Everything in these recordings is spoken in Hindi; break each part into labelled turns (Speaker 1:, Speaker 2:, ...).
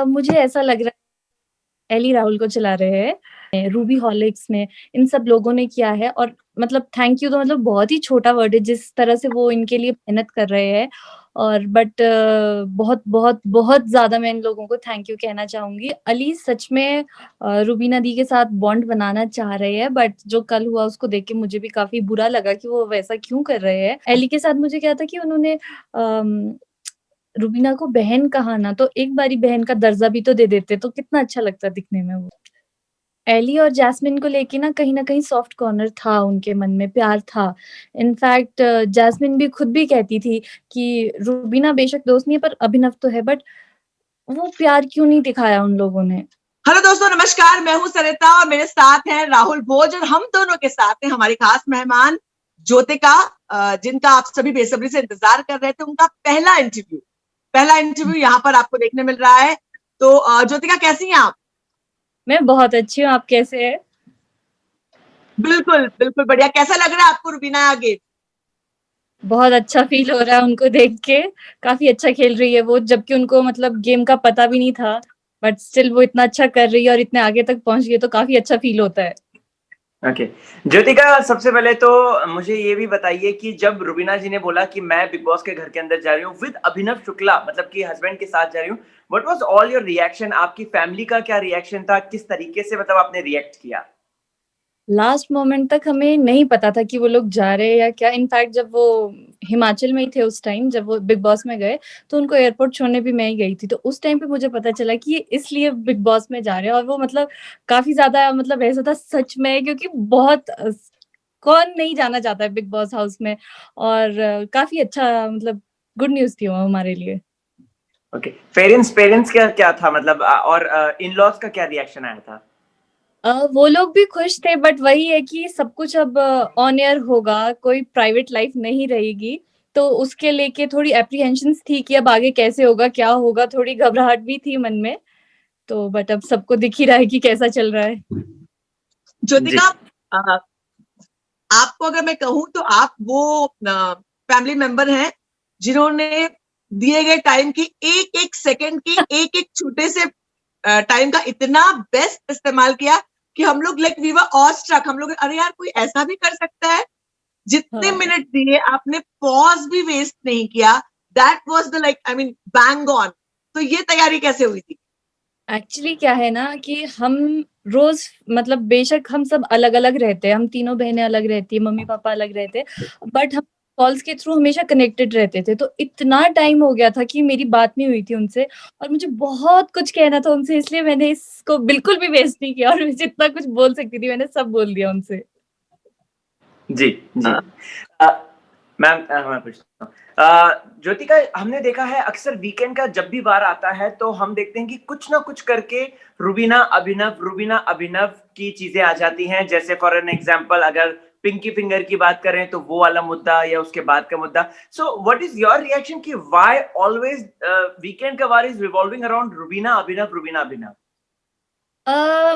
Speaker 1: मुझे ऐसा लग रहा है एली राहुल को चला रहे हैं, रूबी हॉलिक्स में इन सब लोगों ने किया है और मतलब थैंक यू तो मतलब बहुत ही छोटा वर्ड है जिस तरह से वो इनके लिए मेहनत कर रहे हैं और बट बहुत बहुत बहुत ज़्यादा मैं इन लोगों को थैंक यू कहना चाहूँगी। अली सच में रूबीना दी के साथ बॉन्ड बनाना चाह रहे हैं बट जो कल हुआ उसको देख के मुझे भी काफ़ी बुरा लगा कि वो वैसा क्यों कर रहे हैं। एली के साथ मुझे क्या था कि उन्होंने रुबीना को बहन कहा ना, तो एक बारी बहन का दर्जा भी तो दे देते, तो कितना अच्छा लगता दिखने में वो। एली और जैस्मिन को लेके ना कहीं न कहीं सॉफ्ट कॉर्नर था उनके मन में, प्यार था। इनफैक्ट जैस्मिन भी खुद भी कहती थी कि रुबीना बेशक दोस्त नहीं है पर अभिनव तो है, बट वो प्यार क्यों नहीं दिखाया उन लोगों ने?
Speaker 2: हेलो दोस्तों, नमस्कार। मैं हूं सरिता और मेरे साथ हैं राहुल भोज और हम दोनों के साथ हैं हमारी खास मेहमान ज्योतिका, जिनका आप सभी बेसब्री से इंतजार कर रहे थे। उनका पहला इंटरव्यू यहाँ पर आपको देखने मिल रहा है। तो ज्योतिका, कैसी हैं आप?
Speaker 1: मैं बहुत अच्छी हूँ, आप कैसे हैं?
Speaker 2: बिल्कुल बिल्कुल बढ़िया। कैसा लग रहा है आपको रुबीना आगे?
Speaker 1: बहुत अच्छा फ़ील हो रहा है उनको देख के, काफ़ी अच्छा खेल रही है वो, जबकि उनको मतलब गेम का पता भी नहीं था, बट स्टिल वो इतना अच्छा कर रही है और इतने आगे तक पहुँच गई है, तो काफ़ी अच्छा फ़ील होता है।
Speaker 3: ओके। ज्योतिका, सबसे पहले तो मुझे ये भी बताइए कि जब रुबीना जी ने बोला कि मैं बिग बॉस के घर के अंदर जा रही हूँ विद अभिनव शुक्ला, मतलब कि हस्बैंड के साथ जा रही हूँ, what was all your reaction? आपकी फैमिली का क्या रिएक्शन था? किस तरीके से मतलब आपने रिएक्ट किया?
Speaker 1: लास्ट मोमेंट तक हमें नहीं पता था कि वो लोग जा रहे हैं या क्या। इनफैक्ट जब वो हिमाचल में ही थे उस टाइम, जब वो बिग बॉस में गए, तो उनको एयरपोर्ट छोड़ने भी मैं ही गई थी। तो उस टाइम पे मुझे पता चला कि ये इसलिए बिग बॉस में जा रहे हैं और वो मतलब काफ़ी ज़्यादा मतलब ऐसा था सच में, क्योंकि बहुत कौन नहीं जाना चाहता है बिग बॉस हाउस में और काफ़ी अच्छा मतलब गुड न्यूज़ थी वो हमारे लिए।
Speaker 3: ओके। पेरेंट्स पेरेंट्स का क्या था मतलब और इन-लॉज़ का क्या रिएक्शन आया था?
Speaker 1: वो लोग भी खुश थे बट वही है कि सब कुछ अब ऑन एयर होगा, कोई प्राइवेट लाइफ नहीं रहेगी, तो उसके लेके थोड़ी एप्रीहेंशन्स थी कि अब आगे कैसे होगा, क्या होगा, थोड़ी घबराहट भी थी मन में, तो बट अब सबको दिख ही रहा है कि कैसा चल रहा है।
Speaker 3: जी।
Speaker 2: ज्योतिका, आपको अगर मैं कहूं तो आप वो फैमिली मेंबर हैं जिन्होंने दिए गए टाइम की एक एक सेकंड की एक एक छोटे से टाइम का इतना बेस्ट इस्तेमाल किया कि हम लोग like we were all struck. हम लोग अरे यार, कोई ऐसा भी कर सकता है। जितने
Speaker 1: हाँ।
Speaker 2: मिनट दिए आपने, पॉज भी वेस्ट नहीं किया। That was the like I mean bang on. तो ये तैयारी कैसे हुई थी?
Speaker 1: एक्चुअली क्या है ना कि हम रोज़ मतलब बेशक हम सब अलग-अलग रहते हैं, हम तीनों बहनें अलग रहती हैं, मम्मी-पापा अलग रहते हैं, बट हम कॉल्स के थ्रू हमेशा कनेक्टेड रहते थे। तो इतना टाइम हो गया था कि मेरी बात नहीं हुई थी उनसे और मुझे बहुत कुछ कहना था उनसे, इसलिए मैंने इसको बिल्कुल भी वेस्ट नहीं किया और मैं जितना कुछ बोल सकती थी मैंने सब बोल दिया उनसे।
Speaker 3: जी, जी।
Speaker 2: अ,
Speaker 3: अ, मैम, मैं पूछता हूँ। ज्योतिका, हमने देखा है अक्सर वीकेंड का जब भी वार आता है तो हम देखते हैं कि कुछ ना कुछ करके रुबीना अभिनव की चीजें आ जाती हैं। जैसे फॉर एन एग्जांपल अगर पिंकी फिंगर की बात करें तो वो वाला मुद्दा या उसके बाद का मुद्दा। So what is your reaction कि व्हाई ऑलवेज वीकेंड का वार is revolving around Rubina Abhinav?
Speaker 1: A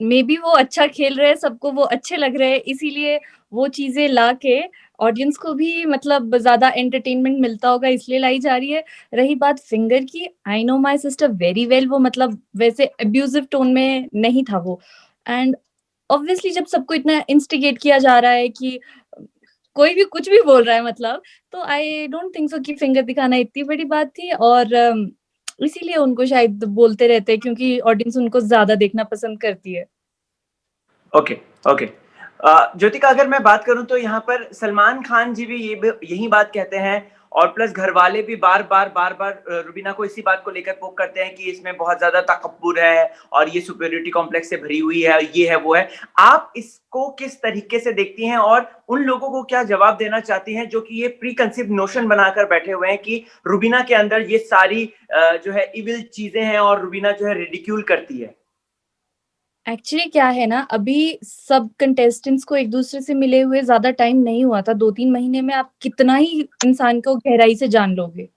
Speaker 1: maybe वो अच्छा खेल रहे हैं, सबको वो अच्छे लग रहे हैं, इसीलिए वो चीज़ें ला के ऑडियंस को भी मतलब ज़्यादा एंटरटेनमेंट मिलता होगा इसलिए लाई जा रही है। रही बात फिंगर की, I know my sister very well, वो मतलब वैसे अब्यूज़िव टोन में नहीं था वो एंड ऑब्वियसली जब सबको इतना इंस्टिगेट किया जा रहा है कि कोई भी कुछ भी बोल रहा है मतलब, तो आई डोंट थिंक सो कि फिंगर दिखाना इतनी बड़ी बात थी और इसीलिए उनको शायद बोलते रहते हैं क्योंकि ऑडियंस उनको ज़्यादा देखना पसंद करती है।
Speaker 3: Okay, okay. ज्योतिका, अगर मैं बात करूं तो यहाँ पर सलमान खान जी भी यही बात कहते हैं और प्लस घर वाले भी बार बार रुबीना को इसी बात को लेकर पोक करते हैं कि इसमें बहुत ज्यादा तकब्बुर है और ये सुपेरियोरिटी कॉम्प्लेक्स से भरी हुई है, ये है वो है। आप इसको किस तरीके से देखती हैं और उन लोगों को क्या जवाब देना चाहती हैं जो कि ये प्री कंसीव नोशन बनाकर बैठे हुए हैं कि रुबीना के अंदर ये सारी जो है इविल चीजें हैं और रुबीना जो है रिडिक्यूल करती है?
Speaker 1: एक्चुअली क्या है ना, अभी सब कंटेस्टेंट्स को एक-दूसरे से मिले हुए ज़्यादा टाइम नहीं हुआ था, 2-3 महीने में आप कितना ही इंसान को गहराई से जान लोगे।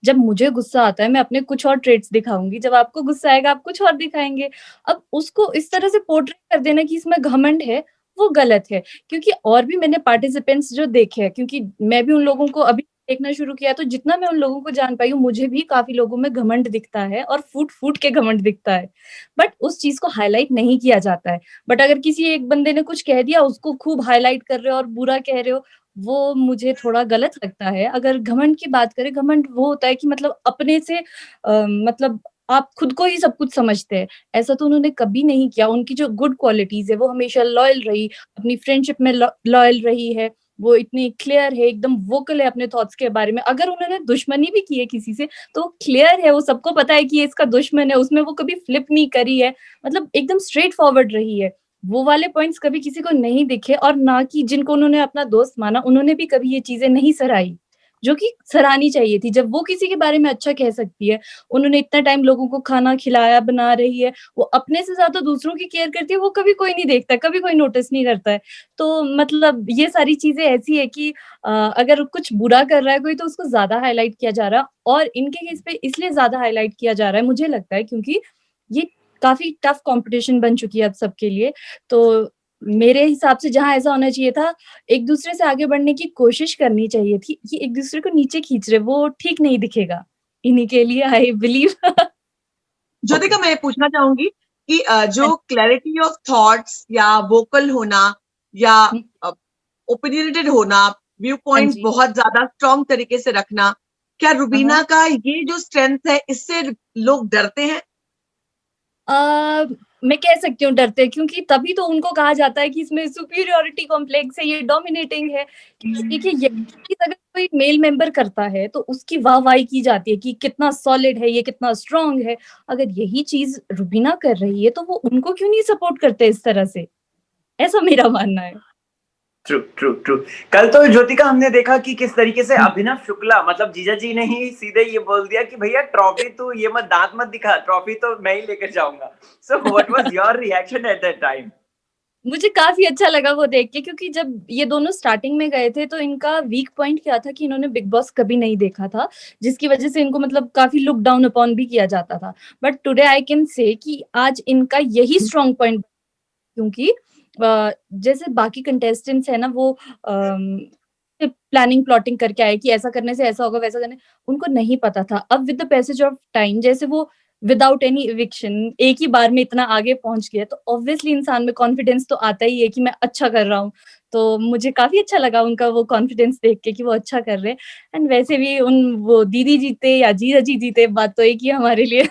Speaker 1: जब मुझे गुस्सा आता है, मैं अपने कुछ और ट्रेट्स दिखाऊँगी, जब आपको गुस्सा आएगा, आप कुछ और दिखाएँगे। अब उसको इस तरह से पोर्ट्रे कर देना कि इसमें घमंड है, वो गलत है। क्योंकि और भी मैंने पार्टिसिपेंट्स जो देखे हैं, क्योंकि मैं भी उन लोगों को अभी देखना शुरू किया तो जितना मैं उन लोगों को जान पाई हूँ, मुझे भी काफ़ी लोगों में घमंड दिखता है और फूट-फूट के घमंड दिखता है। बट उस चीज़ को हाइलाइट नहीं किया जाता है। बट अगर किसी एक बंदे ने कुछ कह दिया, उसको खूब हाइलाइट कर रहे हो और बुरा कह रहे हो, वो मुझे थोड़ा गलत लगता है। अगर घमंड की बात करें, घमंड वो होता है कि मतलब अपने से मतलब आप खुद को ही सब कुछ समझते हैं। ऐसा तो उन्होंने कभी नहीं किया। उनकी जो गुड क्वालिटीज़ है, वो हमेशा लॉयल रही, अपनी फ्रेंडशिप में लॉयल रही है। वो इतनी क्लियर है, एकदम वोकल है अपने थॉट्स के बारे में। अगर उन्होंने दुश्मनी भी की है किसी से, तो क्लियर है, वो सबको पता है कि ये इसका दुश्मन है, उसमें वो कभी फ्लिप नहीं करी है, मतलब एकदम स्ट्रेट फॉरवर्ड रही है। वो वाले पॉइंट्स कभी किसी को नहीं दिखे और ना कि जिनको उन्होंने अपना दोस्त माना, उन्होंने भी कभी ये चीज़ें नहीं सराही, जो कि सराहनी चाहिए थी। जब वो किसी के बारे में अच्छा कह सकती है, उन्होंने इतना टाइम लोगों को खाना खिलाया, बना रही है, वो अपने से ज़्यादा दूसरों की केयर करती है, वो कभी कोई नहीं देखता, कभी कोई नोटिस नहीं करता है। तो मतलब ये सारी चीज़ें ऐसी है कि अगर कुछ बुरा कर रहा है कोई तो उसको ज़्यादा हाइलाइट किया जा रहा है और इनके केस पे इसलिए ज़्यादा हाइलाइट किया जा रहा है मुझे लगता है क्योंकि ये काफ़ी टफ कॉम्पिटिशन बन चुकी है अब सबके लिए। तो मेरे हिसाब से जहाँ ऐसा होना चाहिए था, एक-दूसरे से आगे बढ़ने की कोशिश करनी चाहिए थी। ये एक-दूसरे को नीचे खींच रहे, वो ठीक नहीं दिखेगा। इन्हीं के लिए आई बिलीव
Speaker 2: ज्योतिका, मैं पूछना चाहूंगी कि
Speaker 1: हाँ
Speaker 2: जो क्लैरिटी ऑफ थॉट्स या वोकल होना या ओपिनियनेटेड होना, व्यू
Speaker 1: हाँ
Speaker 2: पॉइंट
Speaker 1: जी।
Speaker 2: बहुत ज्यादा स्ट्रॉन्ग तरीके से रखना, क्या
Speaker 1: हाँ, हाँ।
Speaker 2: रुबीना का ये जो स्ट्रेंथ है इससे लोग डरते हैं?
Speaker 1: अ, मैं कह सकती हूँ डरते हैं क्योंकि तभी तो उनको कहा जाता है कि इसमें सुपीरियॉरिटी कॉम्प्लेक्स है, ये डोमिनेटिंग है। क्योंकि देखिए यही चीज़ अगर कोई मेल मेंबर करता है तो उसकी वाह-वाही की जाती है कि कितना सॉलिड है, ये कितना स्ट्रॉन्ग है। अगर यही चीज़ रुबीना कर रही है तो वो उनको क्यों नहीं सपोर्ट करते इस तरह से? ऐसा मेरा मानना है।
Speaker 3: True true true. कल तो ज्योतिका हमने देखा कि किस तरीके से अभिनव शुक्ला मतलब जीजा जी ने ही सीधे ये बोल दिया कि भैया ट्रॉफी तू ये मत दांत मत दिखा, ट्रॉफी तो मैं ही लेकर जाऊंगा। So what was your reaction at that time?
Speaker 1: मुझे काफ़ी अच्छा लगा वो देख के क्योंकि जब ये दोनों स्टार्टिंग में गए थे तो इनका वीक पॉइंट क्या था कि इन्होंने बिग बॉस कभी नहीं देखा था, जिसकी वज़ह से इनको मतलब काफ़ी लुक डाउन अपॉन भी किया जाता था। But today I can say कि आज इनका यही स्ट्रॉन्ग पॉइंट क्योंकि जैसे बाकी कंटेस्टेंट्स है ना वो प्लानिंग प्लॉटिंग करके आए कि ऐसा करने से ऐसा होगा, वैसा करने उनको नहीं पता था। अब with the passage of time जैसे वो विदाउट एनी इविक्शन एक ही बार में इतना आगे पहुँच गए, तो ऑब्वियसली इंसान में कॉन्फिडेंस तो आता ही है कि मैं अच्छा कर रहा हूँ। तो मुझे काफ़ी अच्छा लगा उनका वो कॉन्फिडेंस देख के कि वो अच्छा कर रहे हैं एंड वैसे भी उन वो दीदी जीते या जीजा जी जीते, बात तो एक ही है हमारे लिए।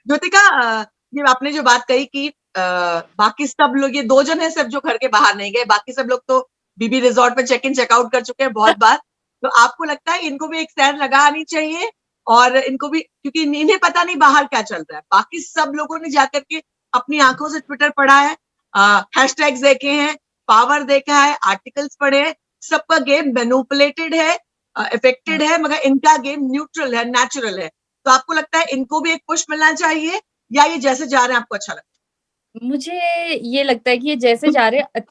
Speaker 2: ज्योतिका, ये आपने जो बात कही कि बाकी सब लोग, ये 2 जन है सिर्फ जो घर के बाहर नहीं गए, बाकी सब लोग तो बीबी रिजॉर्ट में चेक इन चेकआउट कर चुके हैं बहुत बार। तो आपको लगता है इनको भी एक सैर लगा आनी चाहिए और इनको भी, क्योंकि इन्हें पता नहीं बाहर क्या चल रहा है, बाकी सब लोगों ने जाकर के अपनी आंखों से ट्विटर पढ़ा है, हैशटैग्स देखे हैं, पावर देखा है, आर्टिकल्स पढ़े हैं, सबका गेम मैनिपुलेटेड है, इफेक्टेड है, मगर इनका गेम न्यूट्रल है, नेचुरल है। तो आपको लगता है इनको भी एक पुश मिलना चाहिए या ये जैसे जा रहे हैं आपको अच्छा लगता
Speaker 1: मुझे ये लगता है कि ये जैसे जा रहे हैं अच्छा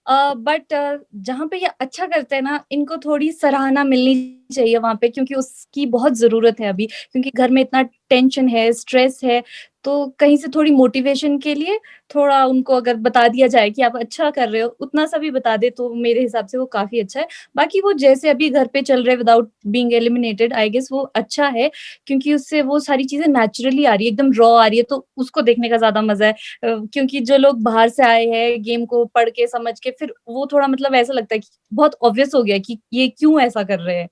Speaker 1: है बट जहाँ पे ये अच्छा करते हैं ना, इनको थोड़ी सराहना मिलनी चाहिए वहाँ पे क्योंकि उसकी बहुत ज़रूरत है अभी। क्योंकि घर में इतना टेंशन है, स्ट्रेस है, तो कहीं से थोड़ी मोटिवेशन के लिए थोड़ा उनको अगर बता दिया जाए कि आप अच्छा कर रहे हो, उतना सा भी बता दें तो मेरे हिसाब से वो काफ़ी अच्छा है। बाकी वो जैसे अभी घर पे चल रहे हैं without being eliminated I guess वो अच्छा है क्योंकि उससे वो सारी चीज़ें नेचुरली आ रही है, एकदम रॉ आ रही है, तो उसको देखने का ज़्यादा मज़ा है। क्योंकि जो लोग बाहर से आए हैं गेम को पढ़ के समझ के फिर वो थोड़ा मतलब ऐसा लगता है कि बहुत ऑब्वियस हो गया कि ये क्यों ऐसा कर रहे हैं।
Speaker 2: है?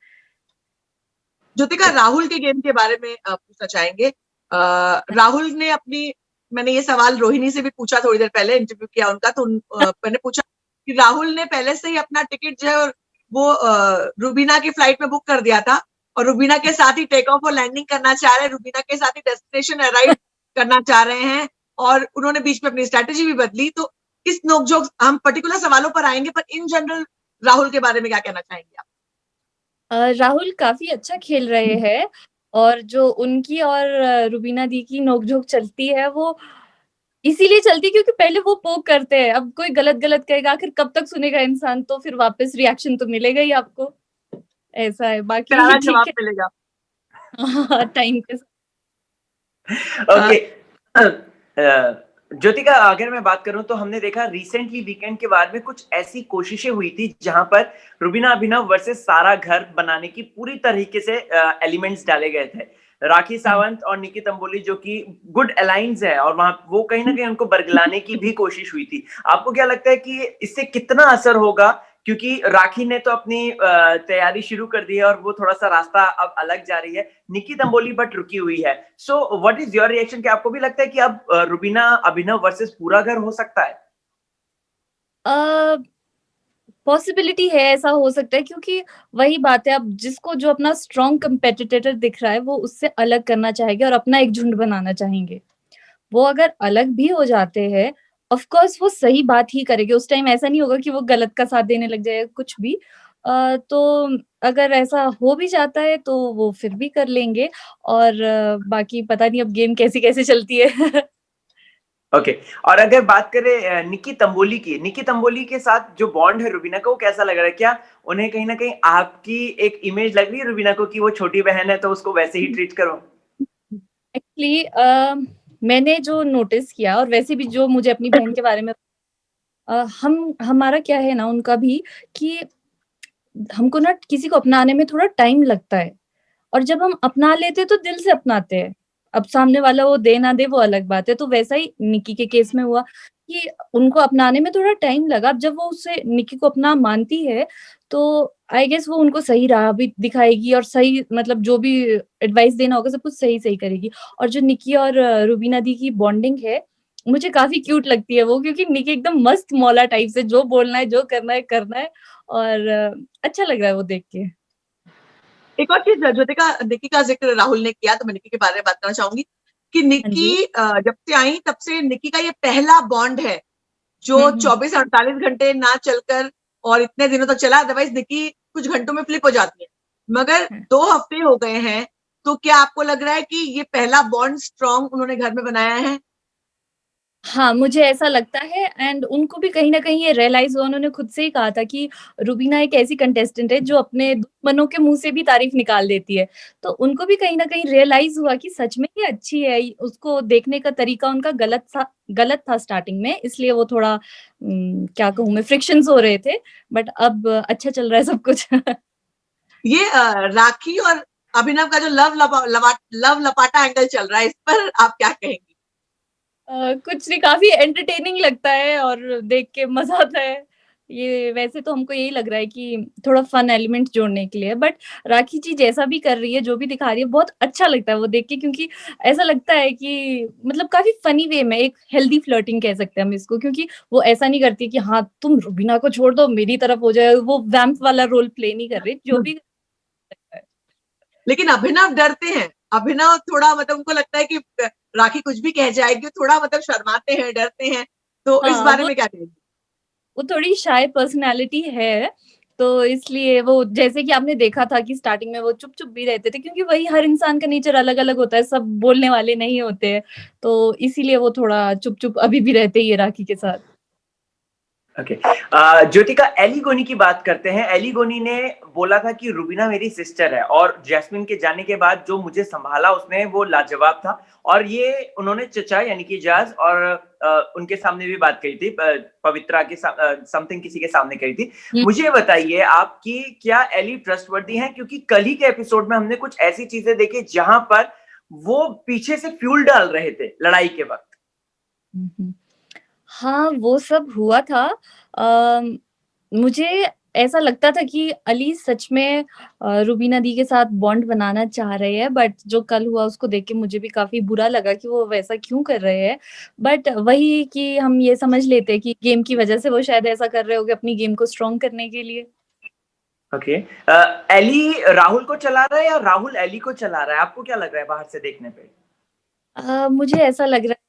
Speaker 2: ज्योतिका, राहुल के गेम के बारे में पूछना चाहेंगे। राहुल ने अपनी, मैंने ये सवाल रोहिणी से भी पूछा थोड़ी देर पहले, इंटरव्यू किया उनका, तो मैंने पूछा कि राहुल ने पहले से ही अपना टिकट जो है और वो रुबीना की फ्लाइट में बुक कर दिया था और रुबीना के साथ ही टेक ऑफ और लैंडिंग करना चाह रहे हैं, रुबीना के साथ ही डेस्टिनेशन अराइव करना चाह रहे हैं और उन्होंने बीच में अपनी स्ट्रेटेजी भी बदली। तो इस नोकझोंक, हम पर्टिकुलर सवालों पर आएंगे, पर इन जनरल राहुल के बारे में क्या कहना चाहेंगे आप?
Speaker 1: राहुल काफ़ी अच्छा खेल रहे हैं और जो उनकी और रुबीना दी की नोक-झोंक चलती है वो इसीलिए चलती है क्योंकि पहले वो पोक करते हैं। अब कोई गलत-गलत कहेगा आखिर कब तक सुनेगा इंसान तो फिर वापस रिएक्शन तो मिलेगा ही आपको। ऐसा है, बाकी
Speaker 2: करारा
Speaker 1: ठीक
Speaker 2: जवाब
Speaker 1: है।
Speaker 2: मिलेगा।
Speaker 1: हाँ, टाइम के साथ
Speaker 2: अ,
Speaker 3: ओके। ज्योतिका, अगर मैं बात करूं तो हमने देखा रिसेंटली वीकेंड के बाद में कुछ ऐसी कोशिशें हुई थी जहां पर रुबीना अभिनव वर्सेस सारा घर बनाने की पूरी तरीके से एलिमेंट्स डाले गए थे। राखी सावंत और निकी तंबोली जो कि गुड अलाइंस है, और वहां वो कहीं ना कहीं उनको बरगलाने की भी कोशिश हुई थी। आपको क्या लगता है कि इससे कितना असर होगा? क्योंकि राखी ने तो अपनी तैयारी शुरू कर दी है और वो थोड़ा सा रास्ता अब अलग जा रही है, निकी तंबोली बट रुकी हुई है। So what is your reaction? कि आपको भी लगता है कि अब रुबीना अभिनव वर्सेस पूरा घर हो सकता है?
Speaker 1: पॉसिबिलिटी है, ऐसा हो सकता है, क्योंकि वही बात है, अब जिसको जो अपना स्ट्रॉन्ग कंपेटिटर दिख रहा है वो उससे अलग करना चाहेंगे और अपना एक झुंड बनाना चाहेंगे। वो अगर अलग भी हो जाते हैं, ऑफ कोर्स वो सही बात ही करेंगे, उस टाइम ऐसा नहीं होगा कि वो गलत का साथ देने लग जाएगा कुछ भी। तो अगर ऐसा हो भी जाता है तो वो फिर भी कर लेंगे, और बाकी पता नहीं अब गेम कैसी-कैसी चलती है।
Speaker 3: ओके। और अगर बात करें निकी तंबोली के साथ जो बॉन्ड है रुबीना का, वो कैसा लग रहा है? क्या उन्हें कहीं ना कहीं आपकी एक इमेज लग रही है रुबीना को कि वो छोटी बहन है तो उसको वैसे ही ट्रीट करो?
Speaker 1: एक्चुअली मैंने जो नोटिस किया, और वैसे भी जो मुझे अपनी बहन के बारे में हम हमारा क्या है ना उनका भी, कि हमको ना किसी को अपनाने में थोड़ा टाइम लगता है, और जब हम अपना लेते हैं तो दिल से अपनाते हैं। अब सामने वाला वो दे ना दे वो अलग बात है। तो वैसा ही निक्की के केस में हुआ कि उनको अपनाने में थोड़ा टाइम लगा। अब जब वो उसे निक्की को अपना मानती है, तो आई गेस वो उनको सही राह भी दिखाएगी, और सही मतलब जो भी एडवाइस देना होगा सब कुछ सही-सही करेगी। और जो निक्की और रूबीना दी की बॉन्डिंग है, मुझे काफ़ी क्यूट लगती है वो, क्योंकि निक्की एकदम मस्त मौला टाइप से जो बोलना है, जो करना है, और अच्छा लग रहा है वो देख के।
Speaker 2: एक और चीज ज्योतिका, निक्की का जिक्र राहुल ने किया तो मैं निक्की के बारे में बात करना चाहूंगी कि
Speaker 1: हाँ
Speaker 2: निक्की
Speaker 1: जी।
Speaker 2: जब से आई तब से निक्की का ये पहला बॉन्ड है जो
Speaker 1: हुँ।
Speaker 2: 24-48 घंटे ना चलकर और इतने दिनों तक चला। अदरवाइज निक्की कुछ घंटों में फ्लिप हो जाती है, मगर
Speaker 1: हाँ।
Speaker 2: 2 हफ्ते हो गए हैं। तो क्या आपको लग रहा है कि ये पहला बॉन्ड स्ट्रॉन्ग उन्होंने घर में बनाया है?
Speaker 1: हाँ, मुझे ऐसा लगता है, एंड उनको भी कहीं न कहीं ये रियलाइज़ हुआ, उन्होंने खुद से ही कहा था कि रुबीना एक ऐसी कंटेस्टेंट है जो अपने दुश्मनों के मुँह से भी तारीफ़ निकाल देती है। तो उनको भी कहीं न कहीं रियलाइज़ हुआ कि सच में ये अच्छी है, उसको देखने का तरीका उनका गलत था स्टार्टिंग में, इसलिए वो थोड़ा क्या कहूँ मैं, फ्रिक्शंस हो रहे थे, बट अब अच्छा चल रहा है सब कुछ।
Speaker 2: ये राखी और अभिनव का जो लव लपाटा एंगल चल रहा है, इस पर आप क्या कहेंगी?
Speaker 1: कुछ नहीं, काफ़ी एंटरटेनिंग लगता है और देख के मज़ा आता है। ये वैसे तो हमको यही लग रहा है कि थोड़ा फन एलिमेंट जोड़ने के लिए, बट राखी जी जैसा भी कर रही है, जो भी दिखा रही है, बहुत अच्छा लगता है वो देख के, क्योंकि ऐसा लगता है कि मतलब काफ़ी फनी वे में, एक हेल्दी फ्लर्टिंग कह सकते हैं हम इसको, क्योंकि वो ऐसा नहीं करती कि हाँ, तुम रुबीना को छोड़ दो, मेरी तरफ हो जाए, वो वैम्प वाला रोल प्ले नहीं कर रही, जो भी करता है।
Speaker 2: लेकिन अभिनव डरते हैं। अभिनव थोड़ा मतलब उनको लगता है कि राखी कुछ भी कह जाएगी, थोड़ा मतलब शर्माते हैं, डरते हैं। तो इस
Speaker 1: हाँ,
Speaker 2: बारे में क्या कहेंगे?
Speaker 1: वो थोड़ी शाय पर्सनैलिटी है, तो इसलिए वो, जैसे कि आपने देखा था कि स्टार्टिंग में वो चुप-चुप भी रहते थे, क्योंकि वही हर इंसान का नेचर अलग-अलग होता है, सब बोलने वाले नहीं होते हैं, तो इसीलिए वो थोड़ा चुप-चुप अभी भी रहते ही है राखी के साथ।
Speaker 3: ओके। ज्योतिका, एली गोनी की बात करते हैं। एली गोनी ने बोला था कि रुबीना मेरी सिस्टर है, और जैस्मिन के जाने के बाद जो मुझे संभाला उसने वो लाजवाब था। और ये उन्होंने चचा यानी कि जाज और उनके सामने भी बात कही थी, पवित्रा के समथिंग किसी के सामने कही थी।
Speaker 1: हुँ।
Speaker 3: मुझे बताइए आपकी क्या एली ट्रस्टवर्दी है? क्योंकि कल ही के एपिसोड में हमने कुछ ऐसी चीजें देखी जहां पर वो पीछे से फ्यूल डाल रहे थे लड़ाई के वक्त।
Speaker 1: हुँ, हुँ। हाँ, वो सब हुआ था। अम, मुझे ऐसा लगता था कि अली सच में रुबीना दी के साथ बॉन्ड बनाना चाह रहे हैं, बट जो कल हुआ उसको देख के मुझे भी काफ़ी बुरा लगा कि वो वैसा क्यों कर रहे हैं। बट वही कि हम ये समझ लेते हैं कि गेम की वज़ह से वो शायद ऐसा कर रहे होंगे, अपनी गेम को स्ट्रॉन्ग करने के लिए।
Speaker 3: ओके। एली राहुल को चला रहा है या राहुल एली को चला रहा है? आपको क्या लग रहा है बाहर से देखने पे?
Speaker 1: मुझे ऐसा लग रहा है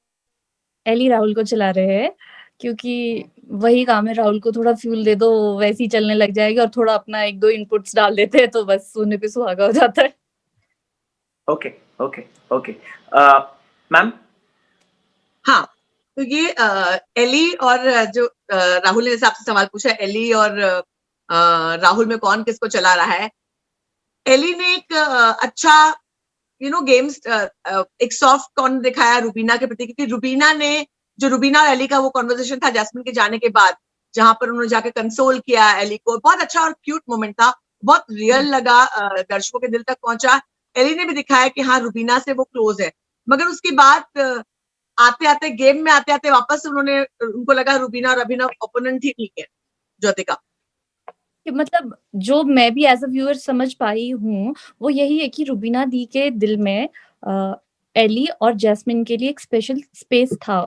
Speaker 1: एली राहुल को चला रहे हैं, क्योंकि वही काम है, राहुल को थोड़ा फ्यूल दे दो, वो वैसे ही चलने लग जाएगा, और थोड़ा अपना 1-2 इनपुट्स डाल देते हैं तो बस सोने पे सुहागा हो जाता है।
Speaker 3: Okay, okay, okay. मैम?
Speaker 2: हाँ, तो ये एली और जो राहुल ने जैसे आपसे सवाल पूछा, एली और राहुल में कौन किसको चला रहा है? एली ने एक अच्छा गेम्स एक सॉफ्ट कॉर्नर दिखाया रूबीना के प्रति, क्योंकि रूबीना ने जो रुबीना और एली का वो कॉन्वर्सेशन था जैस्मिन के जाने के बाद, जहां पर उन्होंने जाके कंसोल किया एली को, बहुत अच्छा और क्यूट मोमेंट था, बहुत रियल लगा, दर्शकों के दिल तक पहुंचा। एली ने भी दिखाया कि हाँ रुबीना से वो क्लोज है, मगर उसके बाद आते आते गेम में आते आते वापस उनको लगा रुबीना और अभिनव ओपोनेंट ही ठीक है ज्योतिका।
Speaker 1: कि मतलब जो मैं भी एज अ व्यूअर समझ पाई हूँ वो यही है कि रुबीना दी के दिल में एली और जैस्मिन के लिए एक स्पेशल स्पेस था,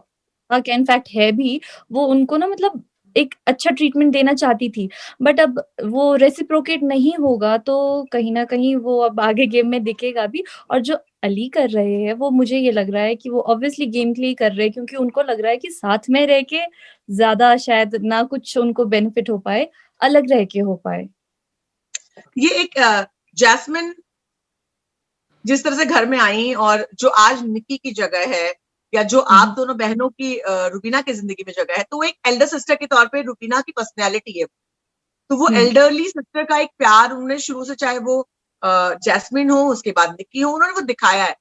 Speaker 1: इनफैक्ट है भी। वो उनको ना मतलब एक अच्छा ट्रीटमेंट देना चाहती थी, बट अब वो रेसिप्रोकेट नहीं होगा तो कहीं ना कहीं वो अब आगे गेम में दिखेगा भी। और जो अली कर रहे हैं वो मुझे ये लग रहा है कि वो ऑब्वियसली गेम के लिए कर रहे हैं, क्योंकि उनको लग रहा है कि साथ में रह के ज्यादा शायद ना कुछ उनको बेनिफिट हो पाए, अलग रह के हो पाए।
Speaker 2: ये एक जैस्मिन जिस तरह से घर में आई और जो आज निकी की जगह है, या जो आप दोनों बहनों की रुबीना की जिंदगी में जगह है, तो वो एक एल्डर सिस्टर के तौर पे रुबीना की पर्सनैलिटी है। तो वो एल्डरली सिस्टर का एक प्यार उन्होंने शुरू से, चाहे वो जैस्मिन हो उसके बाद निकी हो, उन्होंने वो दिखाया है।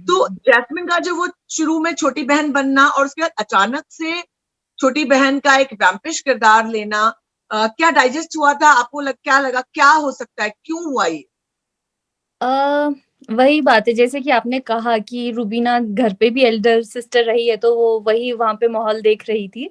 Speaker 2: तो जैस्मिन का जो वो शुरू में छोटी बहन बनना और उसके बाद अचानक से छोटी बहन का एक वैम्पिश किरदार लेना, क्या डाइजेस्ट हुआ था आपको? क्या लगा क्या हो सकता है, क्यों हुआ ये?
Speaker 1: वही बात है, जैसे कि आपने कहा कि रुबीना घर पे भी एल्डर सिस्टर रही है, तो वो वही वहाँ पे माहौल देख रही थी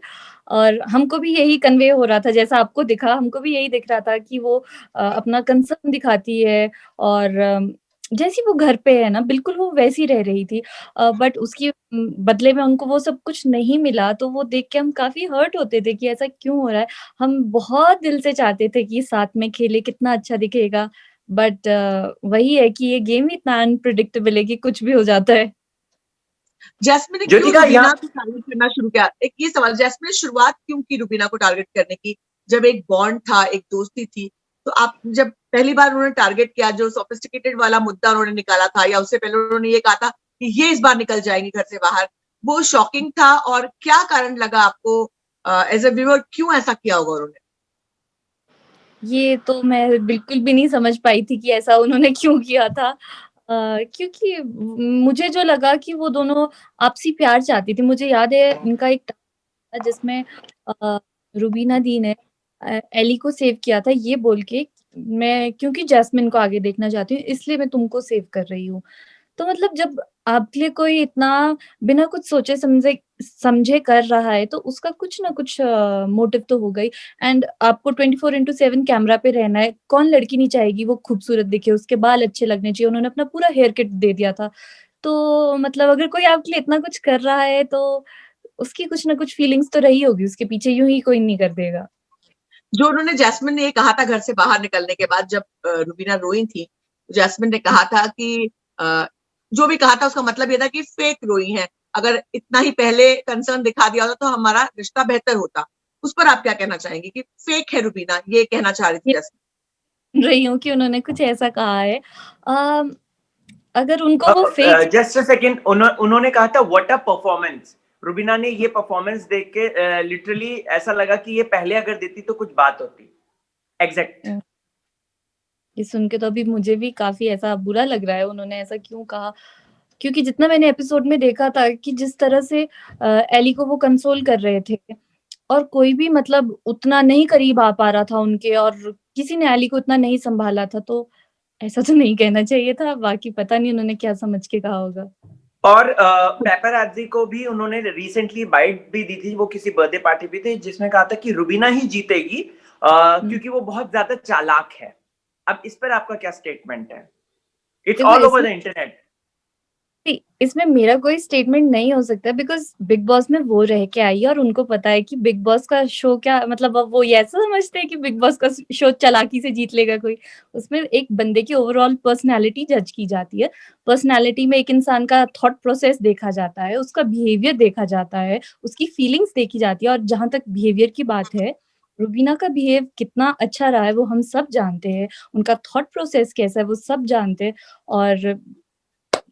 Speaker 1: और हमको भी यही कन्वे हो रहा था, जैसा आपको दिखा हमको भी यही दिख रहा था कि वो अपना कंसर्न दिखाती है और जैसी वो घर पे है ना बिल्कुल वो वैसी रह रही थी। बट उसकी बदले में उनको वो सब कुछ नहीं मिला, तो वो देख के हम काफ़ी हर्ट होते थे कि ऐसा क्यों हो रहा है। हम बहुत दिल से चाहते थे कि साथ में खेले, कितना अच्छा दिखेगा। बट वही है कि ये गेम ही इतना अनप्रेडिक्टेबल है कि कुछ भी हो जाता है।
Speaker 2: जैस्मिन ने क्यों रुबीना को टारगेट करना शुरू किया? एक ये सवाल, जैस्मिन ने शुरुआत क्यों की रुबीना को टारगेट करने की? जब एक बॉन्ड था, एक दोस्ती थी, तो आप जब पहली बार उन्होंने टारगेट किया, जो सोफिस्टिकेटेड वाला मुद्दा उन्होंने निकाला था, या उससे पहले उन्होंने ये कहा था कि ये इस बार निकल जाएंगी घर से बाहर, वो शॉकिंग था? और क्या कारण लगा आपको एज अ व्यूअर, क्यों ऐसा किया होगा उन्होंने?
Speaker 1: ये तो मैं बिल्कुल भी नहीं समझ पाई थी कि ऐसा उन्होंने क्यों किया था। क्योंकि मुझे जो लगा कि वो दोनों आपसी प्यार चाहती थी। मुझे याद है इनका एक था जिसमें रुबीना दी ने एली को सेव किया था ये बोल के, मैं क्योंकि जैस्मिन को आगे देखना चाहती हूँ इसलिए मैं तुमको सेव कर रही हूँ। तो मतलब जब आपके लिए कोई इतना बिना कुछ सोचे समझे समझे कर रहा है तो उसका कुछ ना कुछ मोटिव तो होगा ही। एंड आपको 24/7 कैमरा पे रहना है, कौन लड़की नहीं चाहेगी वो खूबसूरत दिखे, उसके बाल अच्छे लगने चाहिए, उन्होंने अपना पूरा हेयर किट दे दिया था। तो मतलब अगर कोई आपके लिए इतना कुछ कर रहा है तो उसकी कुछ ना कुछ फीलिंग्स तो रही होगी उसके पीछे, यूं ही कोई नहीं कर देगा।
Speaker 2: जो उन्होंने जैस्मिन ने ये कहा था घर से बाहर निकलने के बाद, जब रुबीना रोई थी, जैस्मिन ने कहा था कि जो भी कहा था उसका मतलब ये था कि फेक रोई है, अगर इतना ही पहले कंसर्न दिखा दिया होता तो हमारा रिश्ता बेहतर होता। उस पर आप क्या कहना चाहेंगे कि फेक है रुबीना, ये कहना चाह रही थी जैस्मिन?
Speaker 1: रही हूँ कि उन्होंने कुछ ऐसा कहा है। अगर उनको वो फेक
Speaker 3: जस्ट अ सेकंड, उन्होंने कहा था व्हाट अ परफॉर्मेंस। रुबीना ने ये परफॉर्मेंस देख के लिटरली ऐसा लगा कि ये पहले अगर देती तो कुछ बात होती। एग्जैक्ट।
Speaker 1: ये सुन के तो अभी मुझे भी काफी ऐसा बुरा लग रहा है उन्होंने ऐसा क्यों कहा, क्योंकि जितना मैंने एपिसोड में देखा था कि जिस तरह से एली को वो कंसोल कर रहे थे और कोई भी मतलब उतना नहीं करीब आ पा रहा था उनके, और किसी ने एली को इतना नहीं संभाला था, तो ऐसा तो नहीं कहना चाहिए था। बाकी पता नहीं उन्होंने क्या समझ के कहा होगा।
Speaker 3: और पेपरजी को भी उन्होंने रिसेंटली बाइट भी दी थी, वो किसी बर्थडे पार्टी पे थी, जिसमें कहा था कि रुबीना ही जीतेगी क्योंकि वो बहुत ज्यादा चालाक है। अब इस पर आपका क्या स्टेटमेंट है? It's all over the internet.
Speaker 1: इसमें मेरा कोई स्टेटमेंट नहीं हो सकता बिकॉज बिग बॉस में वो रह के आई है और उनको पता है कि बिग बॉस का शो क्या मतलब। अब वो ये ऐसा समझते हैं कि बिग बॉस का शो चालाकी से जीत लेगा कोई। उसमें एक बंदे की ओवरऑल पर्सनालिटी जज की जाती है। पर्सनालिटी में एक इंसान का थॉट प्रोसेस देखा जाता है, उसका बिहेवियर देखा जाता है, उसकी फीलिंग्स देखी जाती है। और जहां तक बिहेवियर की बात है, रुबीना का बिहेव कितना अच्छा रहा है वो हम सब जानते हैं, उनका थॉट प्रोसेस कैसा है वो सब जानते हैं। और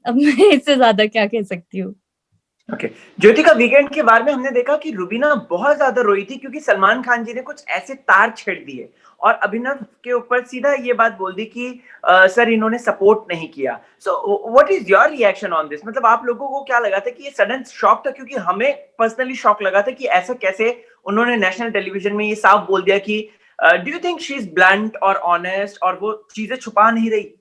Speaker 1: अब मैं इससे ज्यादा क्या कह सकती हूँ।
Speaker 3: ओके। ज्योतिका, वीकेंड के बारे में हमने देखा कि रुबीना बहुत ज्यादा रोई थी क्योंकि सलमान खान जी ने कुछ ऐसे तार छेड़ दिए और अभिनव के ऊपर सीधा ये बात बोल दी कि सर इन्होंने सपोर्ट नहीं किया। So what is your reaction on this? मतलब आप लोगों को क्या लगा था कि ये सडन शॉक था? क्योंकि हमें पर्सनली शॉक लगा था कि ऐसा कैसे उन्होंने नेशनल टेलीविजन में ये साफ बोल दिया कि do you think she is blunt और ऑनेस्ट और वो चीजें छुपा नहीं रही?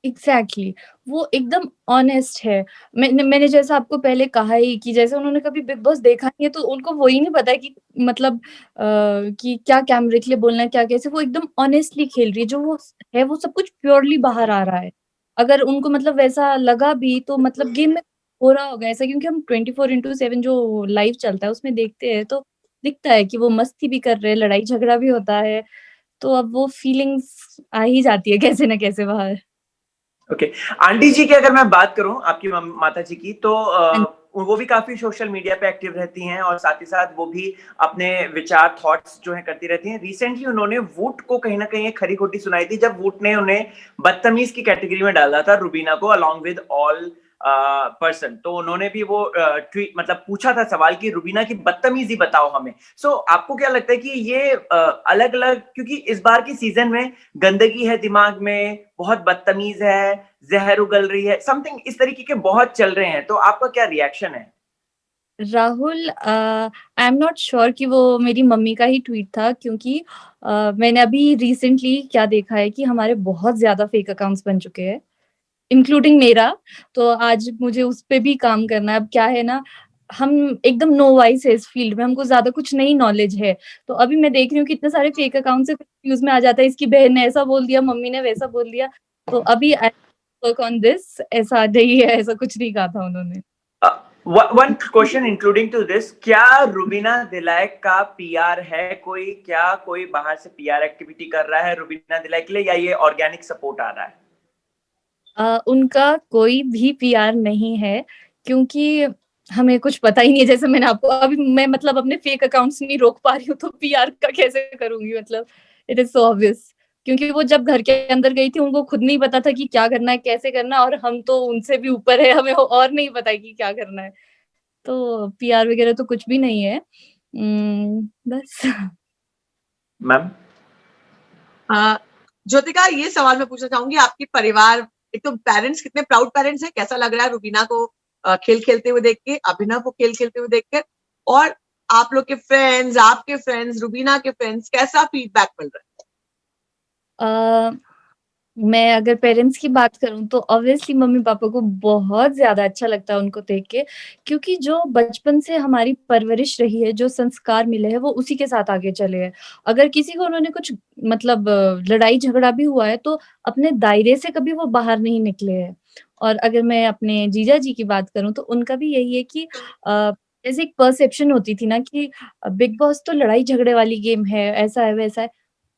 Speaker 1: एग्जैक्टली वो एकदम ऑनेस्ट है। मैंने जैसा आपको पहले कहा ही कि जैसे उन्होंने कभी बिग बॉस देखा नहीं है तो उनको वही नहीं पता कि मतलब कि क्या कैमरे के लिए बोलना है, क्या कैसे। वो एकदम ऑनेस्टली खेल रही है, जो वो है वो सब कुछ प्योरली बाहर आ रहा है। अगर उनको मतलब वैसा लगा भी तो मतलब गेम में हो रहा होगा ऐसा, क्योंकि हम 24/7 जो लाइव चलता है उसमें देखते हैं तो दिखता है कि वो मस्ती भी कर रहे हैं, लड़ाई झगड़ा भी होता है। तो अब वो फीलिंग्स आ ही जाती है कैसे ना कैसे बाहर।
Speaker 3: ओके। आंटी जी की अगर मैं बात करूं, आपकी माता जी की, तो वो भी काफी सोशल मीडिया पे एक्टिव रहती हैं और साथ ही साथ वो भी अपने विचार थॉट्स जो है करती रहती हैं। रिसेंटली उन्होंने वूट को कहीं ना कहीं एक खरी खोटी सुनाई थी जब वूट ने उन्हें बदतमीज की कैटेगरी में डाला था, रुबीना को, अलॉन्ग विद ऑल पर्सन। तो उन्होंने भी वो ट्वीट मतलब पूछा था सवाल कि रुबीना की बदतमीजी बताओ हमें। सो आपको क्या लगता है कि ये अलग अलग, क्योंकि इस बार की सीजन में गंदगी है दिमाग में, बहुत बदतमीज है, जहर उगल रही है, समथिंग इस तरीके के बहुत चल रहे हैं, तो आपका क्या रिएक्शन है?
Speaker 1: Rahul, I am not sure कि वो मेरी मम्मी का ही ट्वीट था, क्योंकि मैंने अभी रिसेंटली क्या देखा है कि हमारे बहुत ज्यादा फेक अकाउंट्स बन चुके हैं, इंक्लूडिंग मेरा। तो आज मुझे उस पे भी काम करना है। अब क्या है ना, हम एकदम नो वाइस है इस फील्ड में, हमको ज्यादा कुछ नहीं नॉलेज है। तो अभी मैं देख रही हूँ कितने सारे फेक अकाउंट से न्यूज में आ जाता है, इसकी बहन ने ऐसा बोल दिया, मम्मी ने वैसा बोल दिया। तो अभी आई वर्क ऑन दिस। ऐसा नहीं है, ऐसा कुछ नहीं कहा था उन्होंने।
Speaker 3: One question including to this, क्या रुबीना दिलाइक का पीआर है कोई? क्या कोई बाहर से पीआर एक्टिविटी कर रहा है रुबीना दिलाइक के लिए, या ये ऑर्गेनिक सपोर्ट आ रहा है?
Speaker 1: उनका कोई भी पीआर नहीं है, क्योंकि हमें कुछ पता ही नहीं है। जैसे मैंने आपको अभी, मैं मतलब अपने फेक अकाउंट्स नहीं रोक पा रही हूँ तो पीआर का कैसे करूंगी? मतलब इट इज सो ऑब्वियस। क्योंकि वो जब घर के अंदर गई थी उनको खुद नहीं पता था कि क्या करना है, कैसे करना है, और हम तो उनसे भी ऊपर है, हमें और नहीं पता है कि क्या करना है। तो पीआर वगैरह तो कुछ भी नहीं है। बस।
Speaker 3: मैम?
Speaker 2: ज्योतिका, ये सवाल मैं पूछना चाहूंगी, आपकी परिवार, एक तो पेरेंट्स कितने प्राउड पेरेंट्स हैं, कैसा लग रहा है रुबीना को खेल खेलते हुए देख के, अभिनव को खेल खेलते हुए देख कर, और आप लोग के फ्रेंड्स, आपके फ्रेंड्स, रुबीना के फ्रेंड्स, कैसा फीडबैक मिल रहा है?
Speaker 1: मैं अगर पेरेंट्स की बात करूँ तो ऑब्वियसली मम्मी-पापा को बहुत ज़्यादा अच्छा लगता है उनको देख के, क्योंकि जो बचपन से हमारी परवरिश रही है, जो संस्कार मिले हैं, वो उसी के साथ आगे चले हैं। अगर किसी को उन्होंने कुछ मतलब लड़ाई-झगड़ा भी हुआ है, तो अपने दायरे से कभी वो बाहर नहीं निकले हैं। और अगर मैं अपने जीजा जी की बात करूँ, तो उनका भी यही है कि जैसे एक परसेप्शन होती थी ना कि बिग बॉस तो लड़ाई-झगड़े वाली गेम है, ऐसा है, वैसा है।